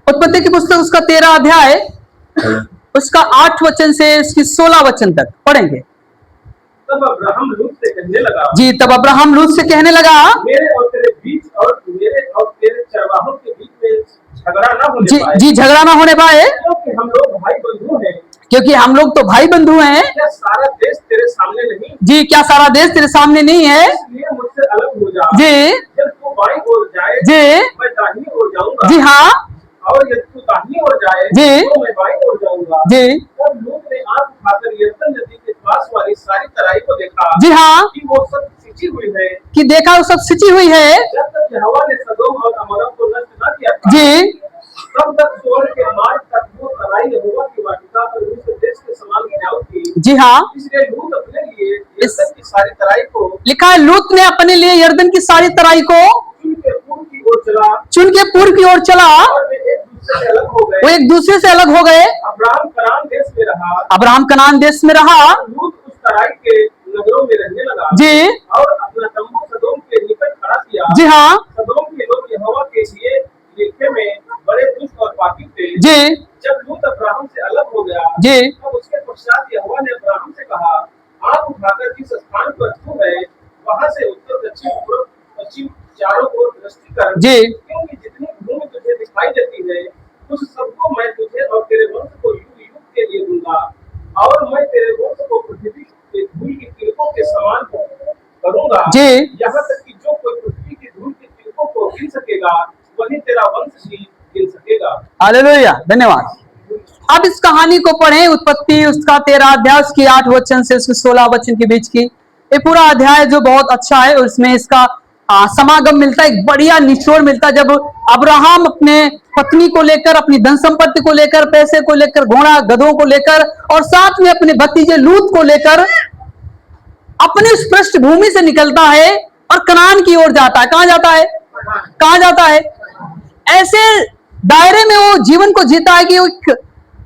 उत्पत्ति की पुस्तक 13 अध्याय उसका 8 वचन से उसकी 16 वचन तक पढ़ेंगे। तब अब्राहम लूत से कहने लगा, जी, तब अब्राहम लूत से कहने लगा, मेरे और तेरे बीच और तेरे चरवाहों के बीच में झगड़ा ना होने जी पाए। जी, झगड़ा ना होने पाए, क्योंकि हम लोग भाई बंधु हैं। क्योंकि हम लोग तो भाई बंधु हैं। क्या सारा देश तेरे सामने नहीं? जी, क्या सारा देश तेरे सामने नहीं है? इसलिए मुझसे अलग हो जा। जी, जब तू बाईं ओर जाए जी, मैं दाहिनी ओर जाऊंगा। जी हाँ, और यदि तू दाहिनी ओर जाए जी, तो मैं बाईं ओर जाऊंगा। जी, तब लूत ने आंख उठाकर यरदन नदी के पास वाली सारी तराई को देखा, जी हाँ, कि वो सब सिंची हुई है, कि देखा वो सब सिंची हुई है। जब तक यहोवा ने सदोम और अमोरा को नष्ट न किया था, जी, तब तक स्वर्ग के मार्ग तक वो तराई यहोवा की वाटिका पर मिस्र देश के समान उपजाऊ थी। जी हाँ, इसलिए लूत अपने लिए यरदन की सारी तराई को, लिखा है लूत ने अपने लिए यरदन की सारी तराई को चुन के पूर्व की ओर चला, और वो एक दूसरे से अलग हो गए। अब्राहम कनान देश में रहा, लूत उस तराई के नगरों में रहने लगा। जी, और अपना तंबू सदोम के निकट खड़ा किया। जी हाँ, सदोम के लोग यहोवा के लिए लिखे में बड़े दुष्ट और पापी थे। जी, जब लूत अब्राहम से अलग हो गया, जी, तब उसके पश्चात यहोवा ने अब्राहम से कहा, आँख उठाकर जिस स्थान पर तू है वहां से उत्तर दक्षिण पूर्व पश्चिम चारों ओर दृष्टि कर, जी, क्योंकि जितनी भूमि तुझे दिखाई देती है उस सबको मैं तुझे और तेरे वंश को युग युग के लिए दूंगा। और मैं तेरे वंश को पृथ्वी के धूल की तिलकों के समान करूंगा। जी, यहाँ तक कि जो कोई पृथ्वी की धूल के तिलकों को गिन सकेगा वही तेरा वंश ही गिन सकेगा। हालेलुया, धन्यवाद। अब इस कहानी को पढ़ें, उत्पत्ति उसका 13 अध्याय उसकी 8 वचन से उसके 16 वचन के बीच की ये पूरा अध्याय जो बहुत अच्छा है। उसमें इसका समागम मिलता है, एक बढ़िया निचोड़ मिलता है। जब अब्राहम अपने पत्नी को लेकर, अपनी धन संपत्ति को लेकर, पैसे को लेकर, घोड़ा गधों को लेकर और साथ में अपने भतीजे लूत को लेकर अपनी उस पृष्ठभूमि से निकलता है और कनान की ओर जाता है। कहां जाता है? कहां जाता है? ऐसे दायरे में वो जीवन को जीता है कि वो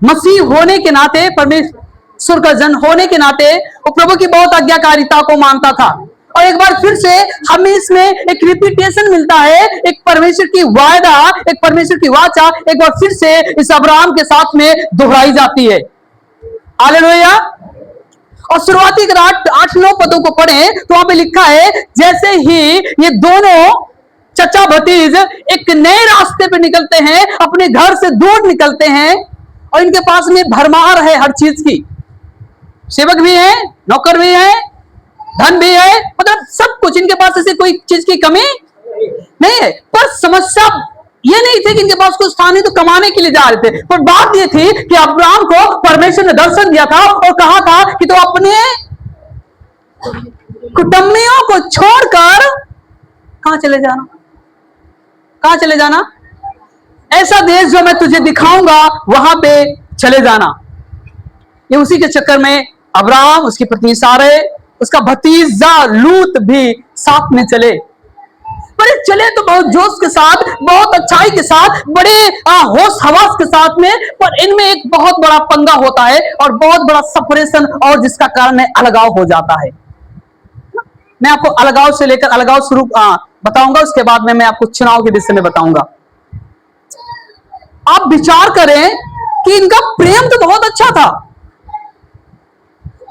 मसीह होने के नाते, परमेश्वर का जन होने के नाते वो प्रभु की बहुत आज्ञाकारिता को मानता था। और एक बार फिर से हमें इसमें एक रिपीटेशन मिलता है, एक परमेश्वर की वायदा, एक परमेश्वर की वाचा एक बार फिर से इस अब्राहम के साथ में दोहराई जाती है। हालेलुया। और शुरुआती 8-9 पदों को पढ़ें तो वहां पे लिखा है, जैसे ही ये दोनों चचा भतीज एक नए रास्ते पे निकलते हैं, अपने घर से दूर निकलते हैं और इनके पास में भरमार है हर चीज की, सेवक भी है, नौकर भी है, धन भी है, मतलब सब कुछ इनके पास, ऐसी कोई चीज की कमी नहीं है। पर समस्या ये नहीं थी कि इनके पास कुछ था नहीं तो कमाने के लिए जा रहे थे, पर बात ये थी कि अब्राहम को परमेश्वर ने दर्शन दिया था और कहा था कि तो अपने कुटुंबियों को छोड़कर कहां चले जाना? कहां चले जाना? ऐसा देश जो मैं तुझे दिखाऊंगा वहां पे चले जाना। ये उसी के चक्कर में अब्राहम, उसकी पत्नी सारे, उसका भतीजा लूत भी साथ में चले। पर चले तो बहुत जोश के साथ, बहुत अच्छाई के साथ, बड़े होश हवास के साथ में, पर इनमें एक बहुत बड़ा पंगा होता है और बहुत बड़ा सेपरेशन, और जिसका कारण है अलगाव हो जाता है। मैं आपको अलगाव से लेकर अलगाव शुरू बताऊंगा, उसके बाद में मैं आपको चुनाव के विषय में बताऊंगा। आप विचार करें कि इनका प्रेम तो बहुत अच्छा था,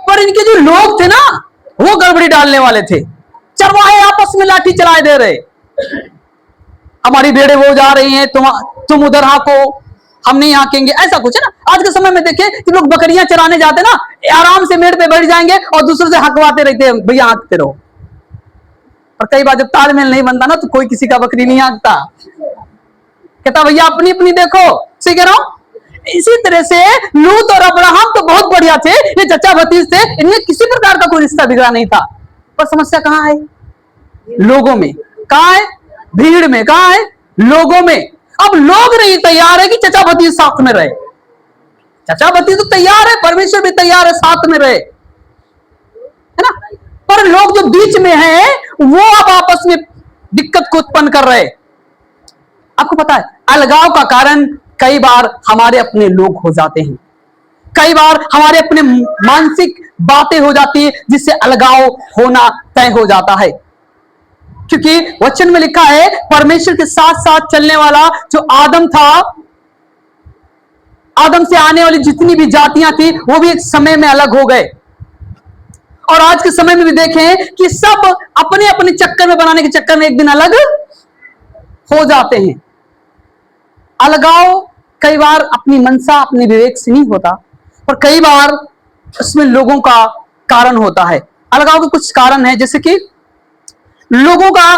पर इनके जो लोग थे ना वो गड़बड़ी डालने वाले थे। चरवाहे आपस में लाठी चलाए दे रहे, हमारी भेड़ें वो जा रही हैं, तुम उधर हाको, हम नहीं हाकेंगे, ऐसा कुछ है ना। आज के समय में देखिए कि लोग बकरियां चराने जाते ना, आराम से मेड़ पे बैठ जाएंगे और दूसरे से हकवाते रहते हैं, भैया हाँकते रहो। और कई बार जब तालमेल नहीं बनता ना तो कोई किसी का बकरी नहीं हाँकता, कहता भैया अपनी अपनी देखो। सही कह रहा हूं? इसी तरह से लूत और अब्राहम तो बहुत बढ़िया थे, ये चचा भतीज थे, इनमें किसी प्रकार का कोई रिश्ता बिगड़ा नहीं था। पर समस्या कहां है? लोगों में। कहां है? भीड़ में। कहां है? लोगों में। अब लोग नहीं तैयार है कि चचा भतीज साथ में रहे। चचा भतीज तो तैयार है, परमेश्वर भी तैयार है साथ में रहे, है ना। पर लोग जो बीच में हैं वो अब आपस में दिक्कत को उत्पन्न कर रहे। आपको पता है अलगाव का कारण कई बार हमारे अपने लोग हो जाते हैं, कई बार हमारे अपने मानसिक बातें हो जाती है जिससे अलगाव होना तय हो जाता है। क्योंकि वचन में लिखा है परमेश्वर के साथ साथ चलने वाला जो आदम था, आदम से आने वाली जितनी भी जातियां थी वो भी एक समय में अलग हो गए। और आज के समय में भी देखें कि सब अपने अपने चक्कर में बनाने के चक्कर में एक दिन अलग हो जाते हैं। अलगाव कई बार अपनी मनसा अपने विवेक से नहीं होता, और कई बार उसमें लोगों का कारण होता है। अलगाव के कुछ कारण है, जैसे कि लोगों का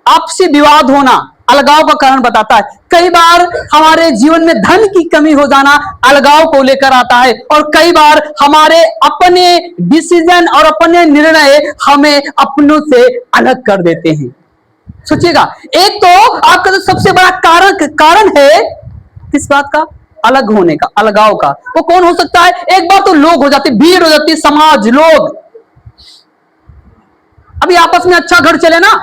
आपसी विवाद होना अलगाव का कारण बताता है। कई बार हमारे जीवन में धन की कमी हो जाना अलगाव को लेकर आता है, और कई बार हमारे अपने डिसीजन और अपने निर्णय हमें अपनों से अलग कर देते हैं। सोचिएगा, एक तो आपका जो सबसे बड़ा कारण है किस बात का, अलग होने का, अलगाव का, वो कौन हो सकता है? एक बार तो लोग हो जाते, भीड़ हो जाती है, समाज, लोग। अभी आपस में अच्छा घर चले ना,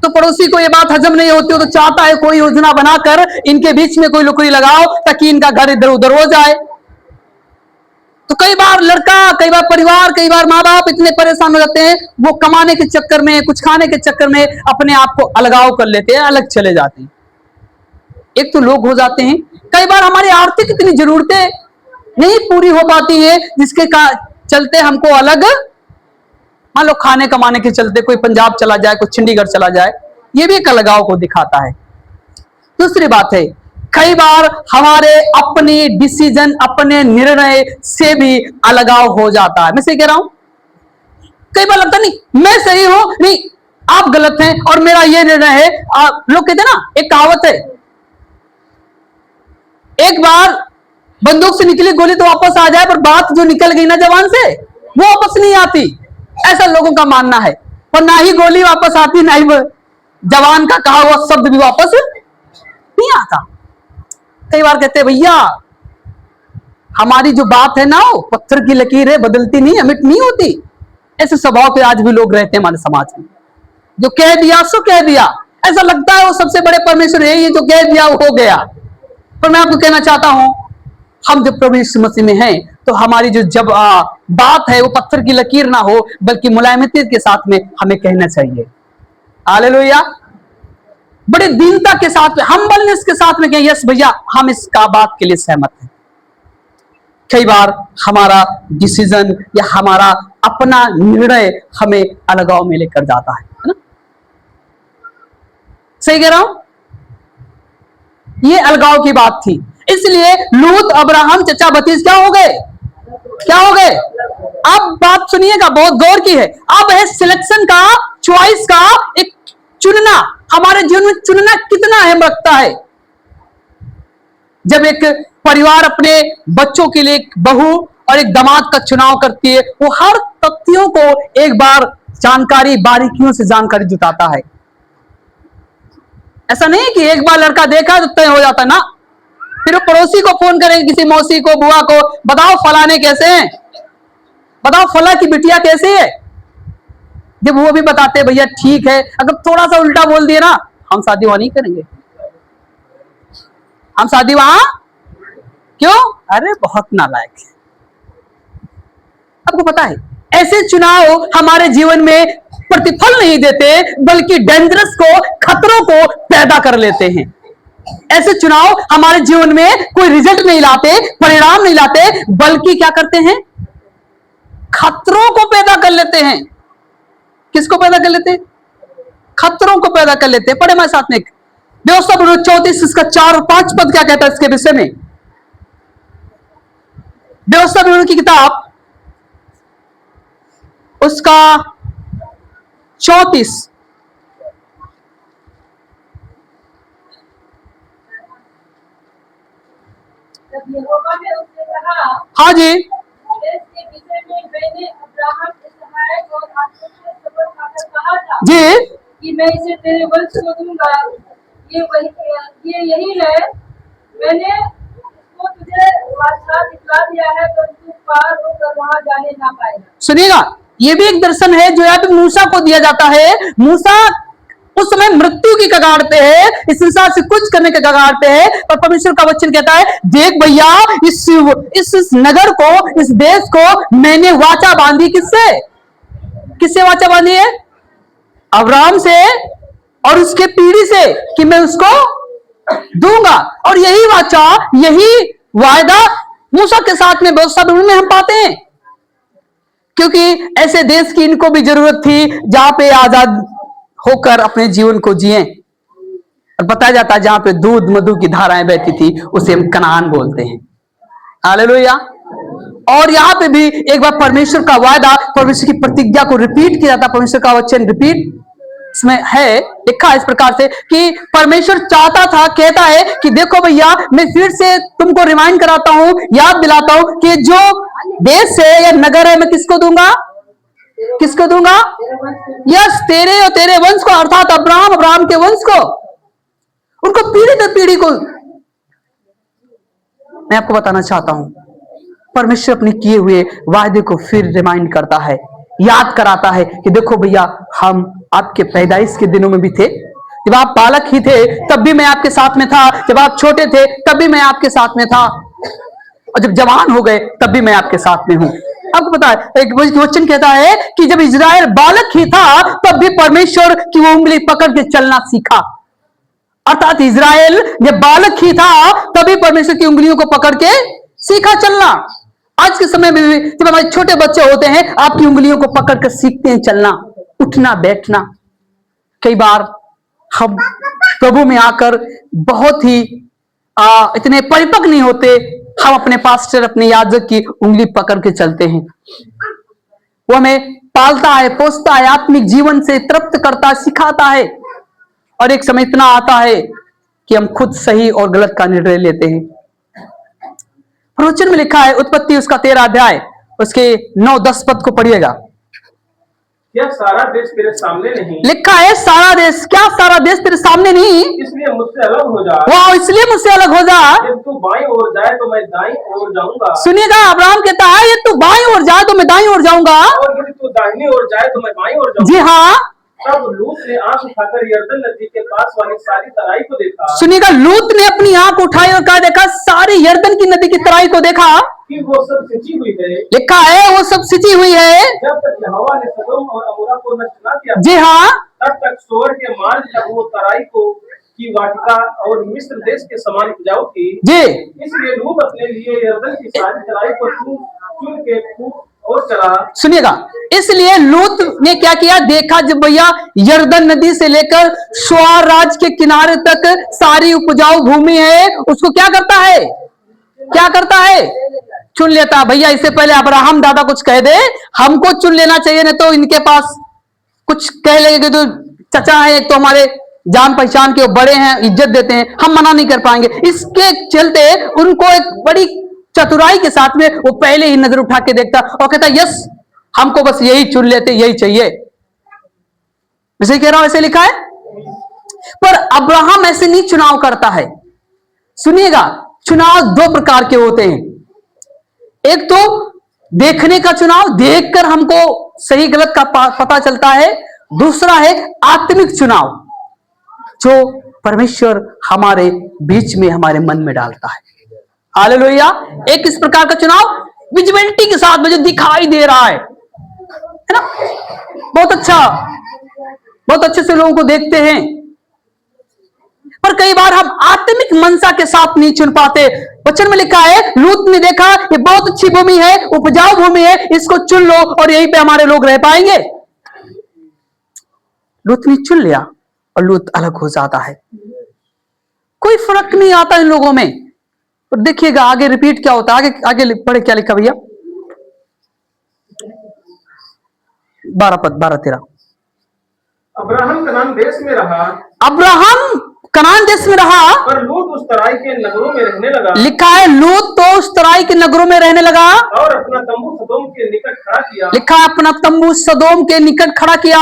तो पड़ोसी को ये बात हजम नहीं होती हो तो चाहता है कोई योजना बनाकर इनके बीच में कोई लुकड़ी लगाओ ताकि इनका घर इधर उधर हो जाए। तो कई बार लड़का, कई बार परिवार, कई बार माँ बाप इतने परेशान हो जाते हैं, वो कमाने के चक्कर में, कुछ खाने के चक्कर में अपने आप को अलगाव कर लेते हैं, अलग चले जाते हैं। एक तो लोग हो जाते हैं। कई बार हमारी आर्थिक इतनी जरूरतें नहीं पूरी हो पाती है जिसके चलते हमको अलग, मान लो खाने कमाने के चलते कोई पंजाब चला जाए, कोई चंडीगढ़ चला जाए, ये भी एक अलगाव को दिखाता है। दूसरी बात है, कई बार हमारे अपने डिसीजन, अपने निर्णय से भी अलगाव हो जाता है। मैं सही कह रहा हूं? कई बार लगता नहीं मैं सही हूं, नहीं आप गलत हैं और मेरा ये निर्णय है। लोग कहते हैं ना, एक कहावत है, एक बार बंदूक से निकली गोली तो वापस आ जाए, पर बात जो निकल गई ना जवान से वो वापस नहीं आती, ऐसा लोगों का मानना है। और ना ही गोली वापस आती, ना ही जवान का कहा हुआ शब्द भी वापस नहीं आता। कई बार कहते हैं भैया हमारी जो बात है ना वो पत्थर की लकीर है, बदलती नहीं, अमिट नहीं होती। ऐसे स्वभाव के आज भी लोग रहते हैं हमारे समाज में, जो कह दिया सो कह दिया, ऐसा लगता है वो सबसे बड़े परमेश्वर है, ये जो कह दिया वो हो गया। पर मैं आपको कहना चाहता हूं, हम जब प्रभु यीशु मसीह में हैं तो हमारी जो जब बात है वो पत्थर की लकीर ना हो, बल्कि मुलायमती के साथ में हमें कहना चाहिए। हालेलुया। बड़े दीनता के साथ में, हम्बलनेस के साथ में कहें, यस भैया हम इसका बात के लिए सहमत हैं। कई बार हमारा डिसीजन या हमारा अपना निर्णय हमें अलगाव में लेकर जाता है ना? सही कह रहा हूं? ये अलगाव की बात थी। इसलिए लूत, अब्राहम, चचा भतीज क्या हो गए? क्या हो गए? अब बात सुनिएगा, बहुत गौर की है। अब है सिलेक्शन का, चॉइस का, एक चुनना। हमारे जीवन में चुनना कितना अहम रखता है। जब एक परिवार अपने बच्चों के लिए एक बहू और एक दामाद का चुनाव करती है, वो हर तथ्यों को एक बार जानकारी, बारीकियों से जानकारी जुटाता है। ऐसा नहीं कि एक बार लड़का देखा तो तय हो जाता ना, फिर वो पड़ोसी को फोन करेंगे, किसी मौसी को, बुआ को, बताओ फलाने कैसे हैं, बताओ फला की बिटिया कैसे है। जब वो भी बताते भैया ठीक है, अगर थोड़ा सा उल्टा बोल दिए ना, हम शादी वहां नहीं करेंगे, हम शादी वहां क्यों? अरे बहुत नालायक है। आपको पता है ऐसे चुनाव हमारे जीवन में प्रतिफल नहीं देते, बल्कि डेंजरस को, खतरों को पैदा कर लेते हैं। ऐसे चुनाव हमारे जीवन में कोई रिजल्ट नहीं लाते, परिणाम नहीं लाते, बल्कि क्या करते हैं? खतरों को पैदा कर लेते हैं। किसको पैदा कर लेते हैं? खतरों को पैदा कर लेते हैं। पढ़े हमारे साथ में व्यवस्था 34 इसका 4 और 5 पद क्या कहता है इसके विषय में? व्यवस्था की किताब उसका 34 हाँ जी, जी कि मैं इसे तेरे वंश को दूंगा, ये यही है, मैंने इसको तुझे बादशाह दिखला दिया है, तो तू पार होकर वहां जाने ना पाएगा। सुनिएगा, ये भी एक दर्शन है जो यहाँ पे मूसा को दिया जाता है। मूसा उस समय मृत्यु की कगार पे है, इस संसार से कुछ करने के कगार पे है, और परमेश्वर का वचन कहता है देख भैया इस नगर को, इस देश को मैंने वाचा बांधी किससे? किससे वाचा बांधी है? अब्राहम से और उसके पीढ़ी से, कि मैं उसको दूंगा। और यही वाचा, यही वायदा मूसा के साथ में व्यवस्था में हम पाते हैं, क्योंकि ऐसे देश की इनको भी जरूरत थी जहां पे आजाद होकर अपने जीवन को जिए। और बताया जाता है जहां पे दूध मधु की धाराएं बहती थी उसे हम कनान बोलते हैं। हालेलुया। और यहां पे भी एक बार परमेश्वर का वायदा, परमेश्वर की प्रतिज्ञा को रिपीट किया जाता, परमेश्वर का वचन रिपीट इसमें है, लिखा इस प्रकार से कि परमेश्वर चाहता था, कहता है कि देखो भैया, मैं फिर से तुमको रिमाइंड कराता हूं, याद दिलाता हूं कि जो देश है या नगर है, मैं किसको दूंगा? किसको दूंगा? यस, तेरे और तेरे वंश को, अर्थात अब्राहम, अब्राहम के वंश को, उनको पीढ़ी दर पीढ़ी को। मैं आपको बताना चाहता हूं, परमेश्वर अपने किए हुए वायदे को फिर रिमाइंड करता है, याद कराता है कि देखो भैया, हम आपके पैदाइश के दिनों में भी थे, जब आप बालक ही थे तब भी मैं आपके साथ में था, जब आप छोटे थे तब भी मैं आपके साथ में था, और जब जवान हो गए तब भी मैं आपके साथ में हूं। आपको पता है, एक वचन कहता है कि जब इजराइल बालक ही था तब भी परमेश्वर की वो उंगली पकड़ के चलना सीखा। अर्थात इजराइल जब बालक ही था तभी परमेश्वर की उंगलियों को पकड़ के सीखा चलना। आज के समय में भी जब हमारे छोटे बच्चे होते हैं, आपकी उंगलियों को पकड़ कर सीखते हैं चलना, उठना बैठना। कई बार हम प्रभु में आकर बहुत ही इतने परिपक्व नहीं होते, हम अपने पास्टर, अपने याजक की उंगली पकड़ के चलते हैं। वो हमें पालता है, पोसता है, आत्मिक जीवन से तृप्त करता है, सिखाता है, और एक समय इतना आता है कि हम खुद सही और गलत का निर्णय लेते हैं। प्रवचन में लिखा है, उत्पत्ति उसका 13 अध्याय उसके 9-10 पद को पढ़िएगा। क्या सारा देश तेरे सामने नहीं? लिखा है सारा देश, क्या सारा देश तेरे सामने नहीं? इसलिए मुझसे अलग हो जा। वाह, इसलिए मुझसे अलग हो जा। जब तू बाईं ओर जाए तो मैं दाईं ओर जाऊंगा। सुनिएगा, अब्राहम कहता है ये तू बाईं ओर जाए तो मैं दाईं ओर जाऊंगा, और यदि तू दाहिनी ओर जाए तो मैं बाईं ओर जाऊंगा। जी हाँ। तब लूत ने आंख उठाकर यरदन नदी के पास वाली सारी तराई को देखा। सुनिएगा, लूत ने अपनी आंख उठाई और कहा, देखा सारी यरदन की नदी की तराई को देखा, कि वो सब सिंची हुई है। लिखा है वो सब सिंची हुई है, जब तक यहोवा ने सदोम और अमोरा को नष्ट न किया, जी हाँ, तब तक सोर के मार्ग तक वो तराई को की वाटिका और मिस्र देश के समान उपजाऊ थी। जी। इसलिए लूत अपने लिए यरदन की सारी तराई को चुन के खूब और चला। सुनिएगा, इसलिए लूत ने क्या किया, देखा जब भैया यरदन नदी से लेकर स्वार राज के किनारे तक सारी उपजाऊ भूमि है, उसको क्या करता है? क्या करता है? चुन लेता। भैया इससे पहले अब्राहम दादा कुछ कह दे, हमको चुन लेना चाहिए, नहीं तो इनके पास कुछ कह लेंगे तो चचा है, एक तो हमारे जान पहचान के, बड़े हैं, इज्जत देते हैं, हम मना नहीं कर पाएंगे। इसके चलते उनको एक बड़ी चतुराई के साथ में वो पहले ही नजर उठा के देखता और कहता यस, हमको बस यही चुन लेते, यही चाहिए। वैसे कह रहा हूं, ऐसे लिखा है। पर अब्राहम ऐसे नहीं चुनाव करता है। सुनिएगा, चुनाव 2 प्रकार के होते हैं। एक तो देखने का चुनाव, देखकर हमको सही गलत का पता चलता है। दूसरा है आत्मिक चुनाव, जो परमेश्वर हमारे बीच में, हमारे मन में डालता है। हालेलुया। एक इस प्रकार का चुनाव विजिबिलिटी के साथ में जो दिखाई दे रहा है ना, बहुत अच्छा, बहुत अच्छे से लोगों को देखते हैं। पर कई बार हम आत्मिक मनसा के साथ नहीं चुन पाते। वचन में लिखा है, लूत ने देखा ये बहुत अच्छी भूमि है, उपजाऊ भूमि है, इसको चुन लो और यहीं पे हमारे लोग रह पाएंगे। लूत ने चुन लिया और लूत अलग हो जाता है। कोई फर्क नहीं आता इन लोगों में। और देखिएगा आगे रिपीट क्या होता है, आगे आगे पढ़े क्या लिखा भैया, 12 पद, 12-13। अब्राहम कनान देश में रहा। अब्राहम कनान देश में रहा, पर लूत उस तराई के नगरों में रहने लगा। लिखा है लूत तो उस तराई के नगरों में रहने लगा और अपना तंबू सदोम के निकट खड़ा किया। लिखा है अपना तंबू सदोम के निकट खड़ा किया।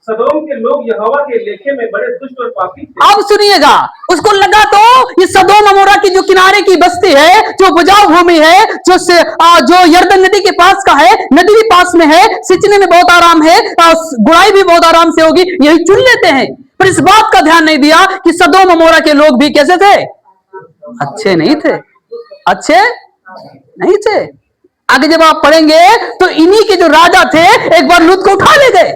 सदोम के लोग यहोवा के लेखे में बड़े दुष्ट और पापी थे। अब सुनिएगा, उसको लगा तो ये सदोम अमोरा की जो किनारे की बस्ती है, जो उपजाऊ भूमि है, जो यरदन नदी के पास का है, नदी भी पास में है, सिंचने में बहुत आराम है, गुड़ाई भी बहुत आराम से होगी, यही चुन लेते हैं। पर इस बात का ध्यान नहीं दिया कि सदोम अमोरा के लोग भी कैसे थे? अच्छे नहीं थे, अच्छे नहीं थे। आगे जब आप पढ़ेंगे तो इन्हीं के जो राजा थे एक बार लूत को उठा ले गए।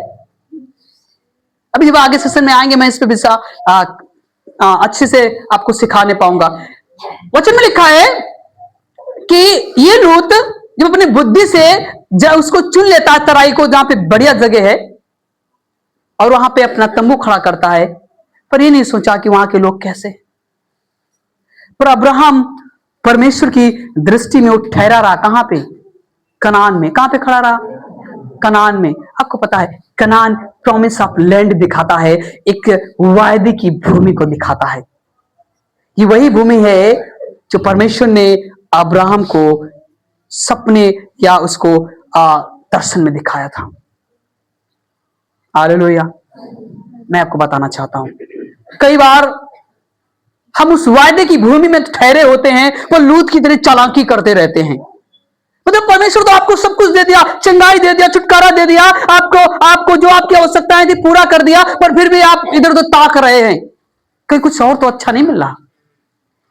अभी जब आगे सेशन में आएंगे मैं इस पे अच्छे से आपको सिखाने पाऊंगा। वचन में लिखा है कि ये लूत जब अपनी बुद्धि से जब उसको चुन लेता है तराई को जहां पे बढ़िया जगह है और वहां पे अपना तंबू खड़ा करता है, पर ये नहीं सोचा कि वहां के लोग कैसे। पर अब्राहम परमेश्वर की दृष्टि में वो ठहरा रहा कहां पे? कनान में। कहां पे खड़ा रहा? कनान में। आपको पता है कनान प्रॉमिस ऑफ लैंड दिखाता है, एक वायदे की भूमि को दिखाता है। ये वही भूमि है जो परमेश्वर ने अब्राहम को सपने या उसको दर्शन में दिखाया था। हालेलुया। मैं आपको बताना चाहता हूं कई बार हम उस वायदे की भूमि में ठहरे होते हैं, वो लूत की तरह चालाकी करते रहते हैं। मतलब परमेश्वर तो आपको सब कुछ दे दिया, चंगाई दे दिया, छुटकारा दे दिया, आपको जो आपकी आवश्यकताएं थी पूरा कर दिया, पर फिर भी आप इधर उधर ताक रहे हैं। कहीं कुछ और तो अच्छा नहीं मिल रहा,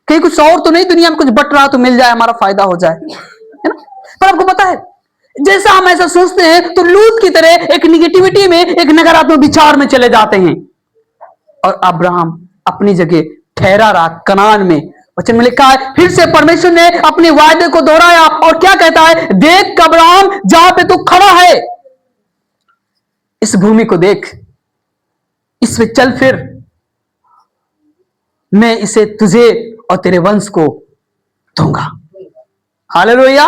कहीं कुछ और तो नहीं दुनिया में कुछ बट रहा तो मिल जाए, हमारा फायदा हो जाए, है ना? पर आपको पता है जैसा हम ऐसा सोचते हैं तो लूत की तरह एक निगेटिविटी में, एक नकारात्मक विचार में चले जाते हैं। और अब्राहम अपनी जगह ठहरा रहा कनान में। वचन में लिखा है फिर से परमेश्वर ने अपने वायदे को दोहराया और क्या कहता है? देख अब्राहम जहां पे तू खड़ा है, इस भूमि को देख, इसमें चल फिर, मैं इसे तुझे और तेरे वंश को दूंगा। हालेलुया।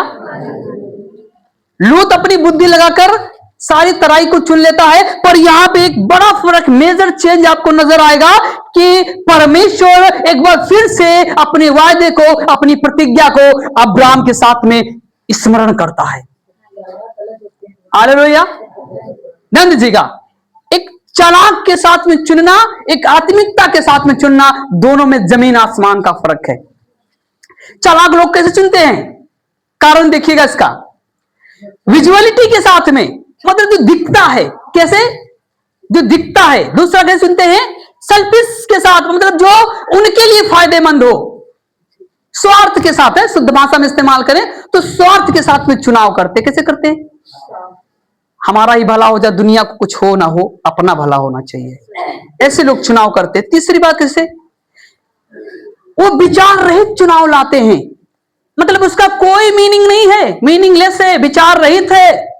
लूत अपनी बुद्धि लगाकर सारी तराई को चुन लेता है, पर यहां पे एक बड़ा फर्क, मेजर चेंज आपको नजर आएगा कि परमेश्वर एक बार फिर से अपने वायदे को, अपनी प्रतिज्ञा को अब्राहम के साथ में स्मरण करता है। हालेलुया। ध्यान दीजिएगा, एक चालाक के साथ में चुनना, एक आत्मिकता के साथ में चुनना, दोनों में जमीन आसमान का फर्क है। चालाक लोग कैसे चुनते हैं? कारण देखिएगा इसका, विजुअलिटी के साथ में, मतलब जो दिखता है, कैसे? जो दिखता है। दूसरा कैसे सुनते हैं? सेल्फिश के साथ, मतलब जो उनके लिए फायदेमंद हो, स्वार्थ के साथ है, शुद्ध भाषा में इस्तेमाल करें तो स्वार्थ के साथ में चुनाव करते। कैसे करते हैं? हमारा ही भला हो जाए, दुनिया को कुछ हो ना हो, अपना भला होना चाहिए, ऐसे लोग चुनाव करते। तीसरी बात कैसे? वो विचार रहित चुनाव लाते हैं, मतलब उसका कोई मीनिंग नहीं है, मीनिंगलेस है, विचार रहित है।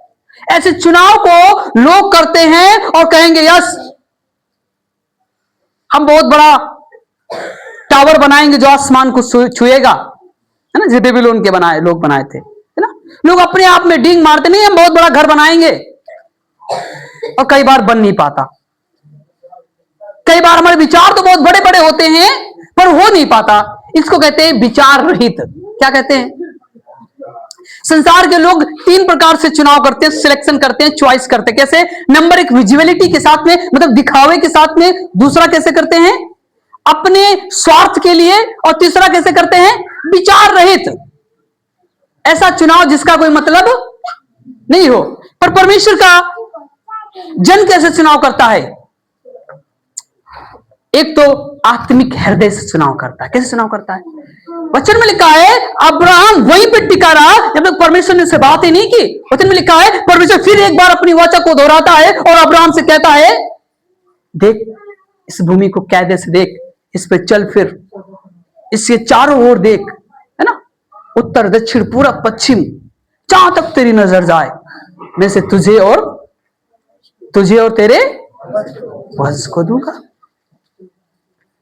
ऐसे चुनाव को लोग करते हैं और कहेंगे यस, हम बहुत बड़ा टावर बनाएंगे जो आसमान को छुएगा, है ना? जितने भी लोग बनाए थे, है ना? लोग अपने आप में डींग मारते नहीं, हम बहुत बड़ा घर बनाएंगे, और कई बार बन नहीं पाता। कई बार हमारे विचार तो बहुत बड़े बड़े होते हैं पर हो नहीं पाता। इसको कहते हैं विचार रहित। क्या कहते हैं? संसार के लोग तीन प्रकार से चुनाव करते हैं, सिलेक्शन करते हैं, चॉइस करते हैं। कैसे? नंबर एक, विजुअलिटी के साथ में, मतलब दिखावे के साथ में। दूसरा कैसे करते हैं? अपने स्वार्थ के लिए। और तीसरा कैसे करते हैं? विचार रहित, ऐसा चुनाव जिसका कोई मतलब नहीं हो। पर परमेश्वर का जन कैसे चुनाव करता है? एक तो आत्मिक हृदय से चुनाव करता है। कैसे चुनाव करता है? वचन में लिखा है अब्राहम वहीं पे टिका रहा जब तक परमेश्वर ने उससे बात ही नहीं की। वचन में लिखा है परमेश्वर फिर एक बार अपनी वाचा को दोहराता है और अब्राहम से कहता है देख, इस भूमि को कायदे से देख, इस पे चल फिर, इसके चारों ओर देख, है ना? उत्तर दक्षिण पूरब पश्चिम, जहां तक तेरी नजर जाए, मैं से तुझे और तेरे वंश को दूंगा।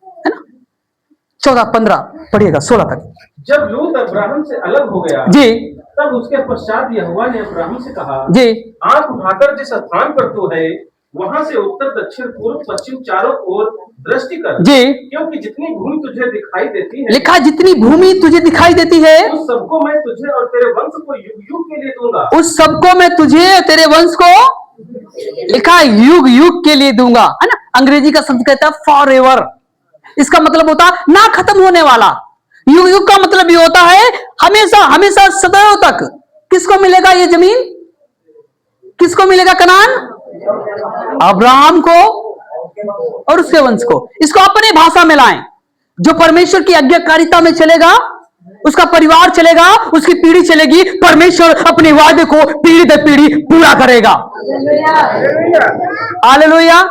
है ना? 14-15 पढ़िएगा, 16 तक। जब लूत अब्राहम से अलग हो गया जी, तब उसके पश्चात यहोवा ने अब्राहम से कहा, जी, आंख उठाकर जिस स्थान पर तू है वहां से उत्तर दक्षिण पूर्व पश्चिम चारों ओर दृष्टि कर, जी। क्योंकि जितनी भूमि तुझे दिखाई देती है, लिखा जितनी भूमि तुझे दिखाई देती है, उस सबको मैं तुझे और तेरे वंश को युग युग के लिए दूंगा। उस सबको मैं तुझे तेरे वंश को, लिखा युग युग के लिए दूंगा, है ना? अंग्रेजी का शब्द कहता है फॉर एवर। इसका मतलब होता है ना खत्म होने वाला। युग युग का मतलब ये होता है हमेशा हमेशा, सदैव तक। किसको मिलेगा ये जमीन? किसको मिलेगा कनान? अब्राहम को और उसके वंश को। इसको अपने भाषा में लाएं, जो परमेश्वर की आज्ञाकारिता में चलेगा उसका परिवार चलेगा, उसकी पीढ़ी चलेगी, परमेश्वर अपने वादे को पीढ़ी दर पीढ़ी पूरा करेगा। हालेलुया।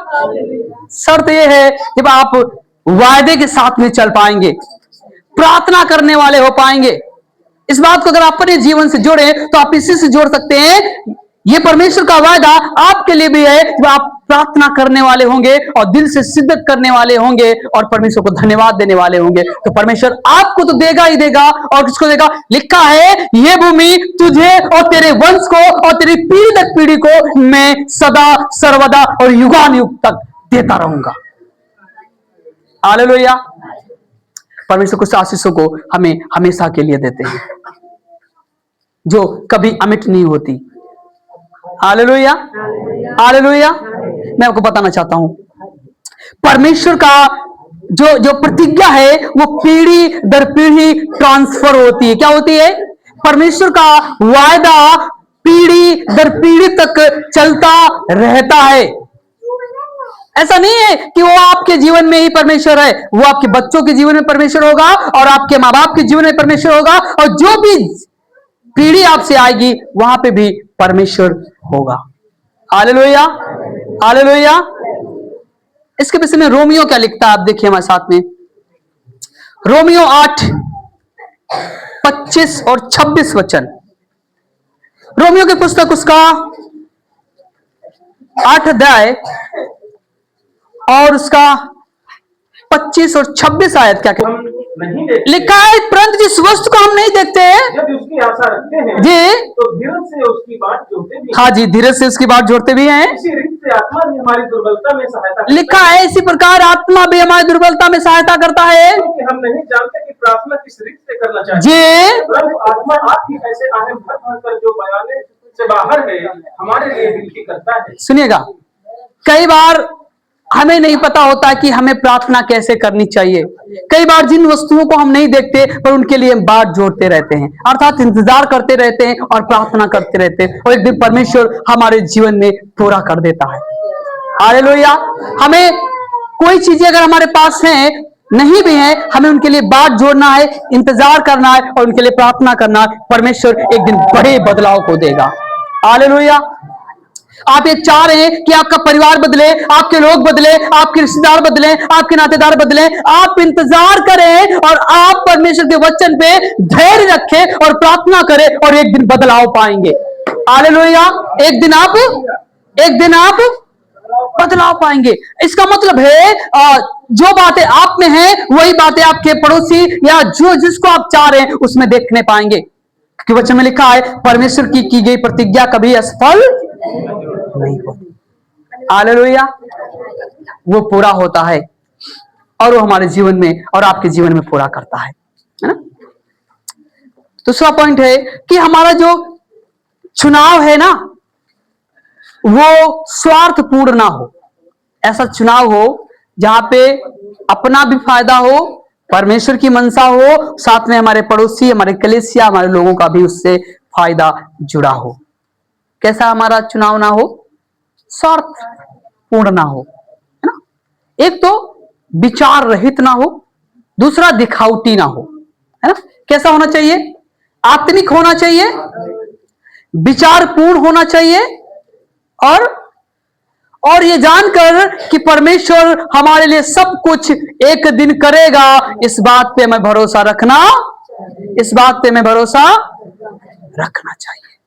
शर्त यह है जब आप वायदे के साथ में चल पाएंगे, प्रार्थना करने वाले हो पाएंगे। इस बात को अगर आप अपने जीवन से जोड़े तो आप इसी से जोड़ सकते हैं। ये परमेश्वर का वायदा आपके लिए भी है जब आप प्रार्थना करने वाले होंगे और दिल से सिद्धत करने वाले होंगे और परमेश्वर को धन्यवाद देने वाले होंगे, तो परमेश्वर आपको तो देगा ही देगा। और किसको देगा? लिखा है, ये भूमि तुझे और तेरे वंश को और तेरी पीढ़ी तक पीढ़ी को मैं सदा सर्वदा और युगानुयुग तक देता रहूंगा। हालेलुया। परमेश्वर कुछ आशीषों को हमें हमेशा के लिए देते हैं जो कभी अमिट नहीं होती। Hallelujah, hallelujah. मैं आपको बताना चाहता हूं, परमेश्वर का जो प्रतिज्ञा है वो पीढ़ी दर पीढ़ी ट्रांसफर होती है। क्या होती है? परमेश्वर का वायदा पीढ़ी दर पीढ़ी तक चलता रहता है। ऐसा नहीं है कि वो आपके जीवन में ही परमेश्वर है, वो आपके बच्चों के जीवन में परमेश्वर होगा और आपके माँ बाप के जीवन में परमेश्वर होगा, और जो भी पीढ़ी आपसे आएगी वहां पे भी परमेश्वर होगा। Hallelujah, hallelujah. इसके विषय में रोमियो क्या लिखता है आप देखिए हमारे साथ में। रोमियो 8:25 और 26 वचन। रोमियो की पुस्तक उसका 8 अध्याय और उसका 25 और 26 आयत क्या कहते? हम नहीं देखते, लिखा है, परंतु जिस वस्तु को हम नहीं देखते यदि उसकी आशा रखते हैं जी, तो धीरज से उसकी बात जोड़ते भी हैं। हाँ जी, धीरज से उसकी बात जोड़ते भी हैं। इसी रीत से आत्मा भी हमारी दुर्बलता में सहायता करता लिखा है, इसी प्रकार आत्मा भी हमारी दुर्बलता में सहायता करता है क्योंकि हम नहीं जानते कि प्रार्थना किस रीत से करना चाहिए। जी। परंतु आत्मा आपकी ऐसे आहें भर भर कर जो बयाने से बाहर है हमारे लिए विनती करता है। सुनिएगा, कई बार हमें नहीं पता होता कि हमें प्रार्थना कैसे करनी चाहिए। कई बार जिन वस्तुओं को हम नहीं देखते पर उनके लिए हम बात जोड़ते रहते हैं, अर्थात इंतजार करते रहते हैं और प्रार्थना करते रहते हैं, और एक दिन परमेश्वर हमारे जीवन में पूरा कर देता है। हालेलुया। हमें कोई चीजें अगर हमारे पास हैं, नहीं भी है, हमें उनके लिए बात जोड़ना है, इंतजार करना है और उनके लिए प्रार्थना करना है। परमेश्वर एक दिन बड़े बदलाव को देगा। हालेलुया। आप ये चाह रहे हैं कि आपका परिवार बदले, आपके लोग बदले, आपके रिश्तेदार बदले, आपके नातेदार बदले। आप इंतजार करें और आप परमेश्वर के वचन पे धैर्य रखें और प्रार्थना करें और एक दिन बदलाव पाएंगे। हालेलुया। एक दिन आप बदलाव पाएंगे। इसका मतलब है जो बातें आप में हैं वही बातें आपके पड़ोसी या जो जिसको आप चाह रहे हैं उसमें देखने पाएंगे, क्योंकि वचन में लिखा है, परमेश्वर की गई प्रतिज्ञा कभी असफल नहीं होती। हालेलुया। वो पूरा होता है और वो हमारे जीवन में और आपके जीवन में पूरा करता है ना। दूसरा पॉइंट है कि हमारा जो चुनाव है ना वो स्वार्थपूर्ण ना हो। ऐसा चुनाव हो जहां पे अपना भी फायदा हो, परमेश्वर की मनसा हो, साथ में हमारे पड़ोसी, हमारे कलीसिया, हमारे लोगों का भी उससे फायदा जुड़ा हो। कैसा हमारा चुनाव ना हो? स्वार्थ पूर्ण ना हो, है ना। एक तो विचार रहित ना हो, दूसरा दिखावटी ना हो, है ना। कैसा होना चाहिए? आत्मिक होना चाहिए, विचार पूर्ण होना चाहिए, और ये जानकर कि परमेश्वर हमारे लिए सब कुछ एक दिन करेगा, इस बात पे हमें भरोसा रखना, इस बात पे हमें भरोसा रखना चाहिए,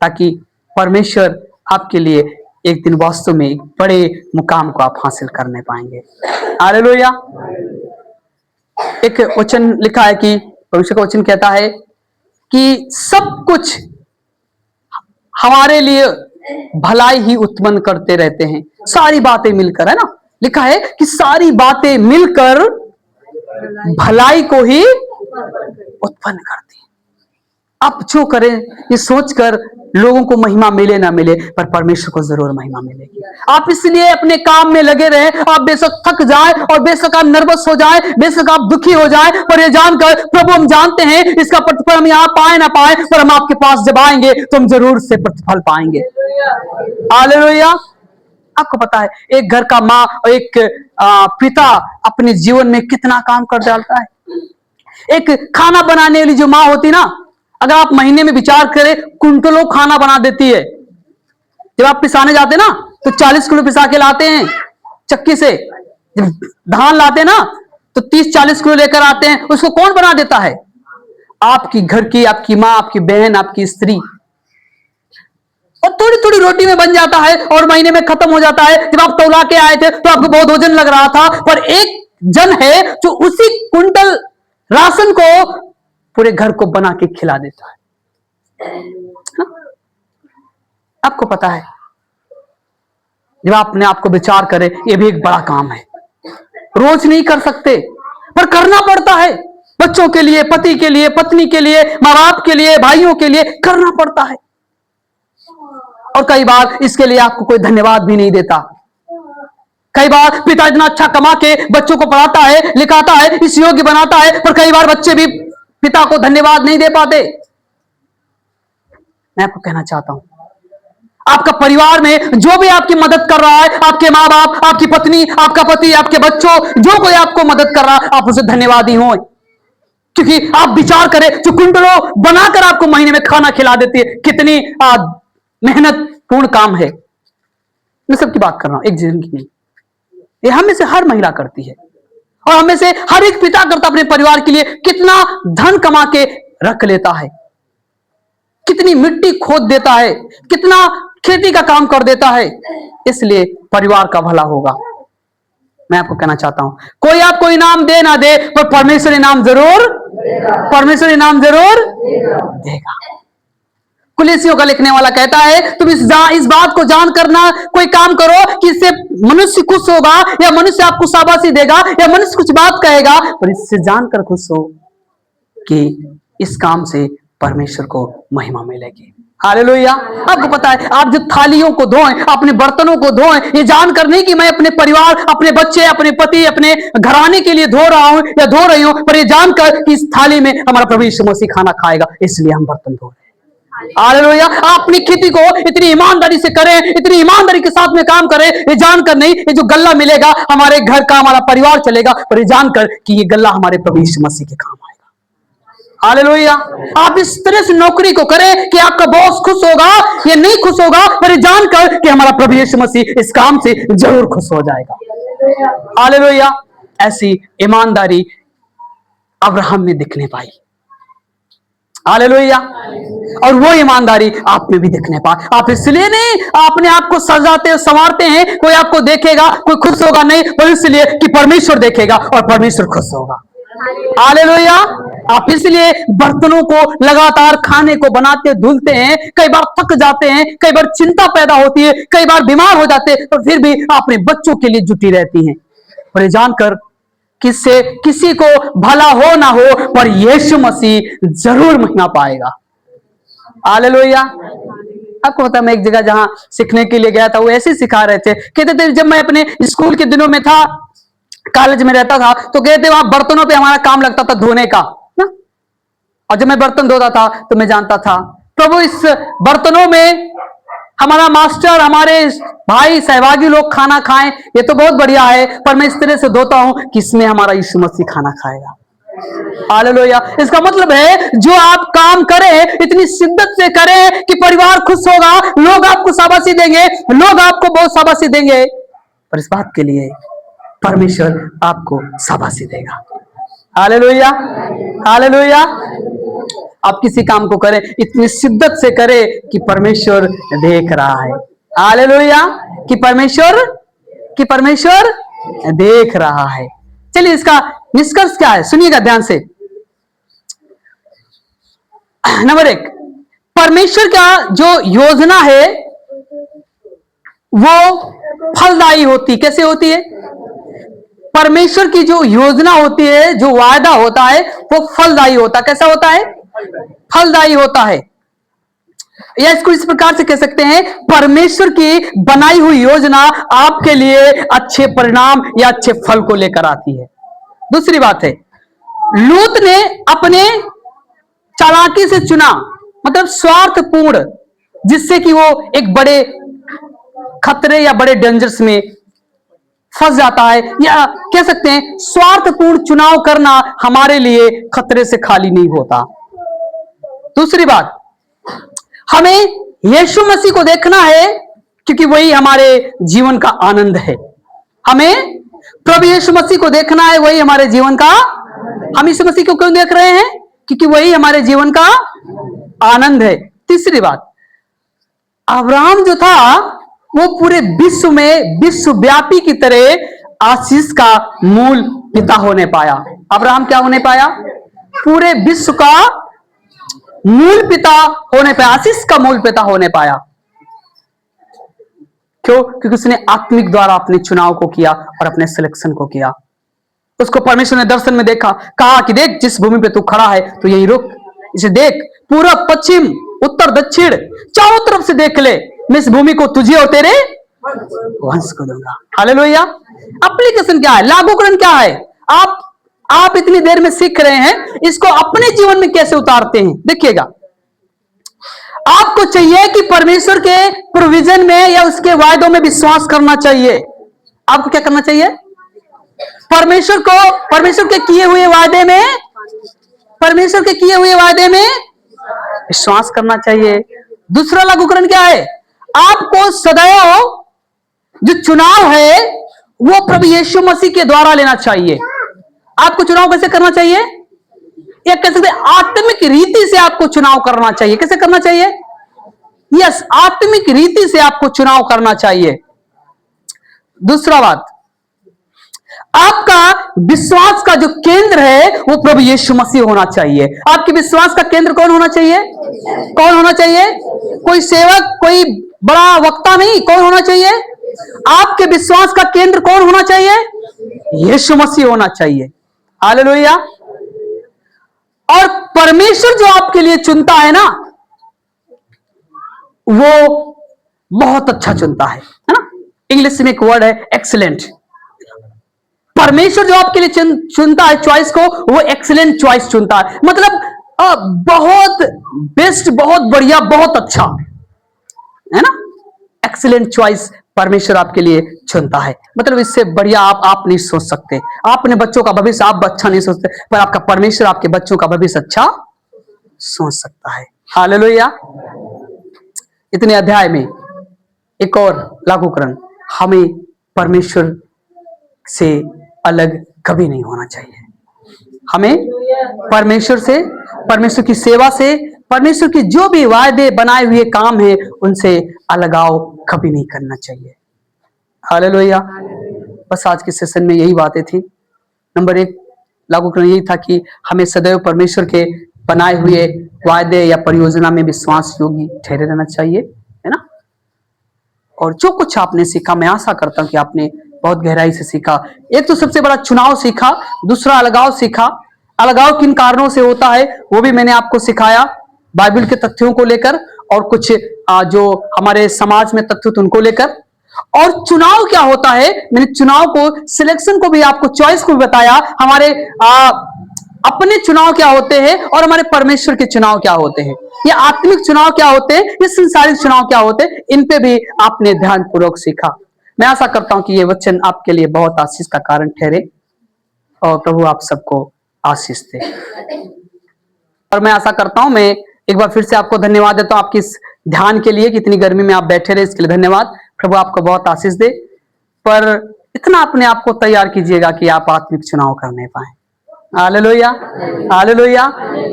ताकि परमेश्वर आपके लिए एक दिन वास्तव में एक बड़े मुकाम को आप हासिल करने पाएंगे। हालेलुया। एक वचन लिखा है कि परमेश्वर का वचन कहता है कि सब कुछ हमारे लिए भलाई ही उत्पन्न करते रहते हैं, सारी बातें मिलकर, है ना। लिखा है कि सारी बातें मिलकर भलाई को ही उत्पन्न करती हैं। आप जो करें ये सोचकर लोगों को महिमा मिले ना मिले, पर परमेश्वर को जरूर महिमा मिलेगी। आप इसलिए अपने काम में लगे रहे, आप बेशक थक जाए और बेशक आप नर्वस हो जाए, बेशक आप दुखी हो जाए, पर ये जानकर प्रभु हम जानते हैं इसका प्रतिफल हम यहाँ पाए ना पाए, पर हम आपके पास जब आएंगे तो हम जरूर से प्रतिफल पाएंगे। हालेलुया। आपको पता है एक घर का माँ और एक पिता अपने जीवन में कितना काम कर डालता है। एक खाना बनाने वाली जो माँ होती ना, अगर आप महीने में विचार करें, कुंटलों खाना बना देती है। जब आप पिसाने जाते ना तो 40 किलो पिसा के लाते हैं चक्की से। जब धान लाते ना तो 30-40 किलो लेकर आते हैं। उसको कौन बना देता है? आपकी घर की, आपकी माँ, आपकी बहन, आपकी स्त्री। और थोड़ी थोड़ी रोटी में बन जाता है और महीने में खत्म हो जाता है। जब आप तौला के आए थे तो आपको बहुत वजन लग रहा था, पर एक जन है जो उसी कुंटल राशन को पूरे घर को बना के खिला देता है। हाँ? आपको पता है, जब आप अपने आप को विचार करें, यह भी एक बड़ा काम है। रोज नहीं कर सकते, पर करना पड़ता है। बच्चों के लिए, पति के लिए, पत्नी के लिए, माँ बाप के लिए, भाइयों के लिए करना पड़ता है। और कई बार इसके लिए आपको कोई धन्यवाद भी नहीं देता। कई बार पिता इतना अच्छा कमा के बच्चों को पढ़ाता है, लिखाता है, इस योग्य बनाता है, पर कई बार बच्चे भी पिता को धन्यवाद नहीं दे पाते। मैं आपको कहना चाहता हूं, आपका परिवार में जो भी आपकी मदद कर रहा है, आपके माँ बाप, आपकी पत्नी, आपका पति, आपके बच्चों, जो कोई आपको मदद कर रहा है, आप उसे धन्यवादी हो। क्योंकि आप विचार करें, जो कुंटलों बनाकर आपको महीने में खाना खिला देती है, कितनी मेहनतपूर्ण काम है। मैं सबकी बात कर रहा हूं, एक जन की नहीं। ये हम में से हर महिला करती है, और हमें से हर एक पिता करता अपने परिवार के लिए कितना धन कमा के रख लेता है, कितनी मिट्टी खोद देता है, कितना खेती का काम कर देता है, इसलिए परिवार का भला होगा। मैं आपको कहना चाहता हूं, कोई आपको इनाम दे ना दे, पर परमेश्वर इनाम जरूर, परमेश्वर इनाम जरूर देगा। कुलैसियों का लिखने वाला कहता है, तुम इस बात को जान करना कोई काम करो कि इससे मनुष्य खुश होगा, या मनुष्य आपको शाबाशी देगा, या मनुष्य कुछ बात कहेगा, पर इससे जानकर खुश हो कि इस काम से परमेश्वर को महिमा मिलेगी। हालेलुया। आपको पता है, आप जब थालियों को धोएं, अपने बर्तनों को धोएं, ये जानकर नहीं कि मैं अपने परिवार, अपने बच्चे, अपने पति, अपने घराने के लिए धो रहा हूं या धो रही हूं, पर ये जानकर कि इस थाली में हमारा प्रभु यीशु मसीह खाना खाएगा, इसलिए हम बर्तन धो रहे हैं। हालेलुया। आप अपनी खेती को इतनी ईमानदारी से करें, इतनी ईमानदारी के साथ में काम करें, ये जानकर नहीं, ये जो गल्ला मिलेगा हमारे घर का, हमारा परिवार चलेगा, पर ये जानकर कि ये गल्ला हमारे प्रभु यीशु मसीह के काम आएगा। हालेलुया। आप इस तरह से नौकरी को करें कि आपका बॉस खुश होगा, ये नहीं खुश होगा, पर ये जानकर कि हमारा प्रभु यीशु मसीह इस काम से जरूर खुश हो जाएगा। हालेलुया। ऐसी ईमानदारी अब्राहम में दिखने पाई। हालेलुया। और वो ईमानदारी आप में भी दिखने पाए। आप इसलिए नहीं अपने आप को सजाते संवारते हैं, कोई आपको देखेगा, कोई खुश होगा नहीं, पर इसलिए कि परमेश्वर देखेगा और परमेश्वर खुश होगा। हालेलुया। आप इसलिए बर्तनों को लगातार खाने को बनाते धुलते हैं, कई बार थक जाते हैं, कई बार चिंता पैदा होती है, कई बार बीमार हो जाते हैं, पर फिर भी अपने बच्चों के लिए जुटी रहती हैं, और जानकर किससे किसी को भला हो ना हो, पर यीशु मसीह जरूर महिमा पाएगा। हालेलुया। आपको पता है, मैं एक जगह जहां सीखने के लिए गया था, वो ऐसे सिखा रहे थे, कहते थे जब मैं अपने स्कूल के दिनों में था, कॉलेज में रहता था, तो कहते वहां बर्तनों पे हमारा काम लगता था धोने का ना? और जब मैं बर्तन धोता था तो मैं जानता था, प्रभु इस बर्तनों में हमारा मास्टर, हमारे भाई सहभागी लोग खाना खाएं, ये तो बहुत बढ़िया है, पर मैं इस तरह से धोता हूं कि इसमें हमारा यीशु मसीह खाना खाएगा। हालेलुया। इसका मतलब है, जो आप काम करें इतनी शिद्दत से करें कि परिवार खुश होगा, लोग आपको शाबाशी देंगे, लोग आपको बहुत शाबाशी देंगे, पर इस बात के लिए परमेश्वर आपको शाबाशी देगा। हालेलुया। हालेलुया। आप किसी काम को करें, इतनी शिद्दत से करें कि परमेश्वर देख रहा है। हालेलुया। कि परमेश्वर देख रहा है। चलिए, इसका निष्कर्ष क्या है, सुनिएगा ध्यान से। नंबर 1, परमेश्वर का जो योजना है वो फलदायी होती। कैसे होती है? परमेश्वर की जो योजना होती है, जो वायदा होता है, वो फलदायी होता है। कैसा होता है? फलदायी होता है। या इसको इस प्रकार से कह सकते हैं, परमेश्वर की बनाई हुई योजना आपके लिए अच्छे परिणाम या अच्छे फल को लेकर आती है। दूसरी बात है, लूत ने अपने चालाकी से चुना, मतलब स्वार्थपूर्ण, जिससे कि वो एक बड़े खतरे या बड़े डेंजर्स में फंस जाता है, या कह सकते हैं स्वार्थपूर्ण चुनाव करना हमारे लिए खतरे से खाली नहीं होता। दूसरी बात, हमें यीशु मसीह को देखना है क्योंकि वही हमारे जीवन का आनंद है। हमें प्रभु यीशु मसीह को देखना है, वही हमारे जीवन का। हम यीशु मसीह को क्यों देख रहे हैं? क्योंकि वही हमारे जीवन का आनंद है। तीसरी बात, अब्राहम जो था वो पूरे विश्व में विश्वव्यापी की तरह आशीष का मूल पिता होने पाया। अब्राहम क्या होने पाया? पूरे विश्व का मूल पिता होने पाया, आशीष का मूल पिता होने पाया। क्यों? क्योंकि उसने आत्मिक द्वारा अपने चुनाव को किया और अपने सिलेक्शन को किया। उसको परमेश्वर ने दर्शन में देखा, कहा कि देख जिस भूमि पे तू खड़ा है तो यही रुक, इसे देख, पूरब पश्चिम उत्तर दक्षिण चारों तरफ से देख ले, मैं इस भूमि को तुझे और तेरे वंश को दूंगा। हालेलुया। एप्लीकेशन क्या है? लागूकरण क्या है? आप इतनी देर में सीख रहे हैं, इसको अपने जीवन में कैसे उतारते हैं? देखिएगा, आपको चाहिए कि परमेश्वर के प्रोविजन में या उसके वायदों में विश्वास करना चाहिए। आपको क्या करना चाहिए? परमेश्वर के किए हुए वायदे में विश्वास करना चाहिए। दूसरा लागूकरण क्या है? आपको सदैव जो चुनाव है वो प्रभु यीशु मसीह के द्वारा लेना चाहिए। आपको चुनाव कैसे करना चाहिए? या कह सकते आत्मिक रीति से आपको चुनाव करना चाहिए। कैसे करना चाहिए? यस, आत्मिक रीति से आपको चुनाव करना चाहिए। दूसरा बात, आपका विश्वास का जो केंद्र है वो प्रभु यीशु मसीह होना चाहिए। आपके विश्वास का केंद्र कौन होना चाहिए? कौन होना चाहिए? कोई सेवक, कोई बड़ा वक्ता नहीं। कौन होना चाहिए? आपके विश्वास का केंद्र कौन होना चाहिए? यीशु मसीह होना चाहिए। हालेलुया। और परमेश्वर जो आपके लिए चुनता है ना, वो बहुत अच्छा चुनता है ना। इंग्लिश में एक वर्ड है एक्सीलेंट। परमेश्वर जो आपके लिए चुनता है चॉइस को, वो एक्सीलेंट चॉइस चुनता है। मतलब बहुत बेस्ट, बहुत बढ़िया, बहुत अच्छा, है ना। एक्सीलेंट चॉइस परमेश्वर आपके लिए चुनता है। मतलब इससे बढ़िया आप नहीं सोच सकते। आप अपने बच्चों का भविष्य आप अच्छा नहीं सोचते, पर आपका परमेश्वर आपके बच्चों का भविष्य अच्छा सोच सकता है। हालेलुया। इतने अध्याय में एक और लागूकरण, हमें परमेश्वर से अलग कभी नहीं होना चाहिए। हमें परमेश्वर से, परमेश्वर की सेवा से, परमेश्वर की जो भी वायदे बनाए हुए काम है उनसे अलगाव कभी नहीं करना चाहिए। हालेलुया। बस आज के सेशन में यही बातें थी। नंबर 1 लागूकरण यही था कि हमें सदैव परमेश्वर के बनाए हुए वायदे या परियोजना में विश्वास योगी ठहरे रहना चाहिए, है ना। और जो कुछ आपने सीखा, मैं आशा करता हूं कि आपने बहुत गहराई से सीखा। एक तो सबसे बड़ा चुनाव सीखा, दूसरा अलगाव सीखा। अलगाव किन कारणों से होता है वो भी मैंने आपको सिखाया, बाइबल के तथ्यों को लेकर और कुछ जो हमारे समाज में तथ्य उनको लेकर। और चुनाव क्या होता है, मैंने चुनाव को, सिलेक्शन को भी आपको, चॉइस को भी बताया। हमारे अपने चुनाव क्या होते हैं और हमारे परमेश्वर के चुनाव क्या होते हैं, ये आत्मिक चुनाव क्या होते हैं, ये संसारिक चुनाव क्या होते हैं, इन पे भी आपने ध्यान पूर्वक सीखा। मैं आशा करता हूं कि ये वचन आपके लिए बहुत आशीष का कारण ठहरे और प्रभु आप सबको आशीष दे। और मैं आशा करता हूं, मैं एक बार फिर से आपको धन्यवाद देता हूं आपकी इस ध्यान के लिए कि इतनी गर्मी में आप बैठे रहे, इसके लिए धन्यवाद। प्रभु आपको बहुत आशीष दे। पर इतना अपने आप को तैयार कीजिएगा कि आप आत्मिक चुनाव करने पाए। Hallelujah, hallelujah.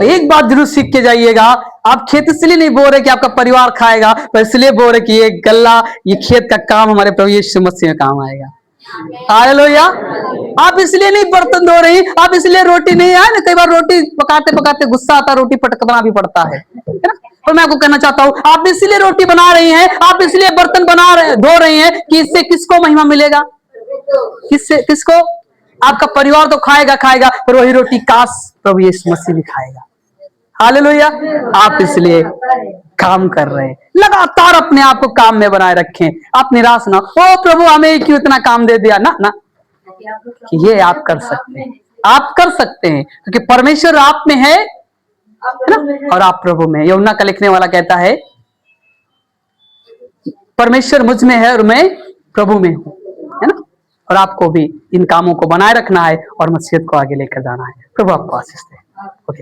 एक बात जरूर सीख के जाइएगा, आप खेत इसलिए नहीं बो रहे कि आपका परिवार खाएगा, पर इसलिए बो रहे कि ये गल्ला, ये खेत का काम हमारे प्रभु यीशु मसीह में काम आएगा। हालेलुया। आप इसलिए नहीं बर्तन धो रही, आप इसलिए रोटी नहीं आए ना, कई बार रोटी पकाते पकाते गुस्सा आता, रोटी पटकना भी पड़ता है ना। और मैं आपको कहना चाहता हूं, आप इसलिए रोटी बना रही हैं, आप इसलिए बर्तन धो रही हैं कि इससे किसको महिमा मिलेगा? किसको? आपका परिवार तो खाएगा, पर वही रोटी काश प्रभु यीशु मसीह भी खाएगा। हालेलुया। आप इसलिए काम कर रहे हैं, लगातार अपने आप को काम में बनाए रखें। आप निराश ना हो, प्रभु हमें क्यों इतना काम दे दिया, ना कि ये आप कर सकते हैं, आप कर सकते हैं, क्योंकि परमेश्वर आप में है ना, और आप प्रभु में। यूहन्ना का लिखने वाला कहता है, परमेश्वर मुझ में है और मैं प्रभु में हूं, है ना। और आपको भी इन कामों को बनाए रखना है और मसीहत को आगे लेकर जाना है। प्रभु आपको आशीष दे। ओके।